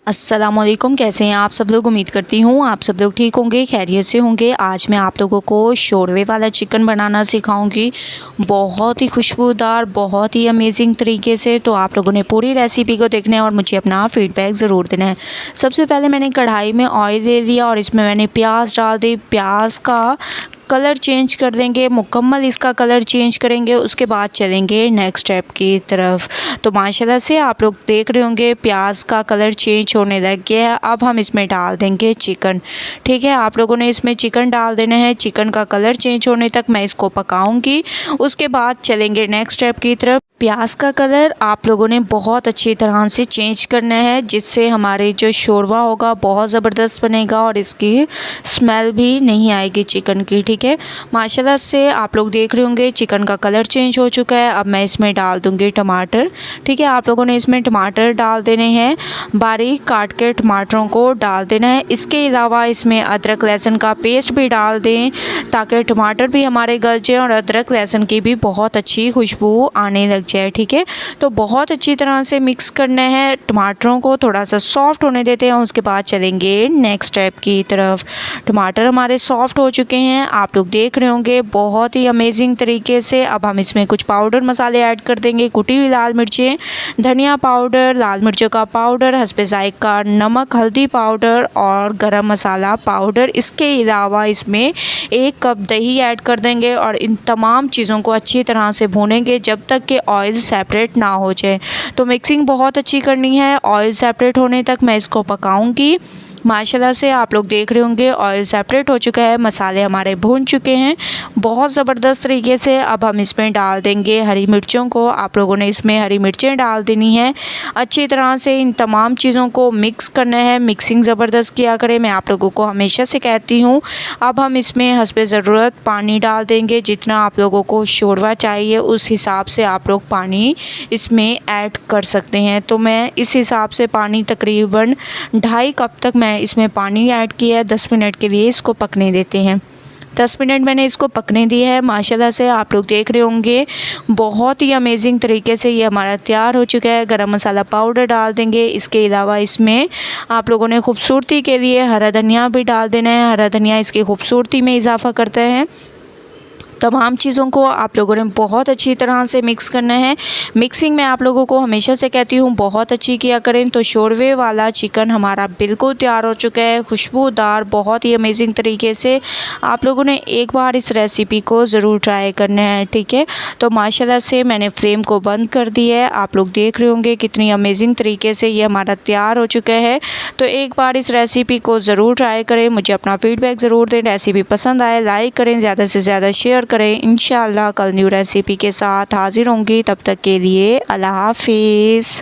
अस्सलामुअलैकुम, कैसे हैं आप सब लोग। उम्मीद करती हूँ आप सब लोग ठीक होंगे, खैरियत से होंगे। आज मैं आप लोगों को शोरवे वाला चिकन बनाना सिखाऊंगी, बहुत ही खुशबूदार, बहुत ही अमेजिंग तरीके से। तो आप लोगों ने पूरी रेसिपी को देखना है और मुझे अपना फ़ीडबैक ज़रूर देना है। सबसे पहले मैंने कढ़ाई में ऑयल ले लिया और इसमें मैंने प्याज डाल दी। प्याज का कलर चेंज कर देंगे, मुकम्मल इसका कलर चेंज करेंगे, उसके बाद चलेंगे नेक्स्ट स्टेप की तरफ। तो माशाल्लाह से आप लोग देख रहे होंगे प्याज का कलर चेंज होने लग गया है। अब हम इसमें डाल देंगे चिकन। ठीक है, आप लोगों ने इसमें चिकन डाल देना है। चिकन का कलर चेंज होने तक मैं इसको पकाऊंगी, उसके बाद चलेंगे नेक्स्ट स्टेप की तरफ। प्याज का कलर आप लोगों ने बहुत अच्छी तरह से चेंज करना है, जिससे हमारे जो शोरवा होगा बहुत ज़बरदस्त बनेगा और इसकी स्मेल भी नहीं आएगी चिकन की। ठीक है, माशाल्लाह से आप लोग देख रहे होंगे चिकन का कलर चेंज हो चुका है। अब मैं इसमें डाल दूंगी टमाटर। ठीक है, आप लोगों ने इसमें टमाटर डाल देने हैं, बारीक काट के टमाटरों को डाल देना है। इसके अलावा इसमें अदरक लहसुन का पेस्ट भी डाल दें, ताकि टमाटर भी हमारे गल जाए और अदरक लहसुन की भी बहुत अच्छी खुशबू आने लग जाए। ठीक है, तो बहुत अच्छी तरह से मिक्स करना है। टमाटरों को थोड़ा सा सॉफ्ट होने देते हैं, उसके बाद चलेंगे नेक्स्ट स्टेप की तरफ। टमाटर हमारे सॉफ्ट हो चुके हैं, आप लोग देख रहे होंगे बहुत ही अमेजिंग तरीके से। अब हम इसमें कुछ पाउडर मसाले ऐड कर देंगे। कुटी हुई लाल मिर्चें, धनिया पाउडर, लाल मिर्चों का पाउडर, हस्बे ज़ायक़ा नमक, हल्दी पाउडर और गरम मसाला पाउडर। इसके अलावा इसमें 1 कप दही ऐड कर देंगे और इन तमाम चीज़ों को अच्छी तरह से भूनेंगे जब तक कि ऑयल सेपरेट ना हो जाए। तो मिक्सिंग बहुत अच्छी करनी है, ऑयल सेपरेट होने तक मैं इसको पकाऊंगी। माशाल्लाह से आप लोग देख रहे होंगे ऑयल सेपरेट हो चुका है, मसाले हमारे भून चुके हैं बहुत ज़बरदस्त तरीके से। अब हम इसमें डाल देंगे हरी मिर्चों को। आप लोगों ने इसमें हरी मिर्चें डाल देनी है। अच्छी तरह से इन तमाम चीज़ों को मिक्स करना है, मिक्सिंग ज़बरदस्त किया करें, मैं आप लोगों को हमेशा से कहती हूँ। अब हम इसमें हस्बे ज़रूरत पानी डाल देंगे। जितना आप लोगों को शोरवा चाहिए उस हिसाब से आप लोग पानी इसमें ऐड कर सकते हैं। तो मैं इस हिसाब से पानी तकरीबन 2.5 कप तक मैं इसमें पानी ऐड किया है। 10 मिनट के लिए इसको पकने देते हैं। 10 मिनट मैंने इसको पकने दिया है। माशाल्लाह से आप लोग देख रहे होंगे बहुत ही अमेजिंग तरीके से ये हमारा तैयार हो चुका है। गरम मसाला पाउडर डाल देंगे। इसके अलावा इसमें आप लोगों ने खूबसूरती के लिए हरा धनिया भी डाल देना है। हरा धनिया इसकी खूबसूरती में इजाफ़ा करता है। तमाम चीज़ों को आप लोगों ने बहुत अच्छी तरह से मिक्स करना है। मिक्सिंग में आप लोगों को हमेशा से कहती हूँ बहुत अच्छी किया करें। तो शोरवे वाला चिकन हमारा बिल्कुल तैयार हो चुका है, खुशबूदार, बहुत ही अमेजिंग तरीके से। आप लोगों ने एक बार इस रेसिपी को ज़रूर ट्राई करना है। ठीक है, तो माशाल्लाह से मैंने फ्लेम को बंद कर दिया है। आप लोग देख रहे होंगे कितनी अमेजिंग तरीके से ये हमारा तैयार हो चुका है। तो एक बार इस रेसिपी को ज़रूर ट्राई करें, मुझे अपना फ़ीडबैक ज़रूर दें। रेसिपी पसंद आए लाइक करें, ज़्यादा से ज़्यादा शेयर करें। इंशाअल्लाह कल न्यू रेसिपी के साथ हाज़िर होंगी, तब तक के लिए अल्लाह हाफ़िज़।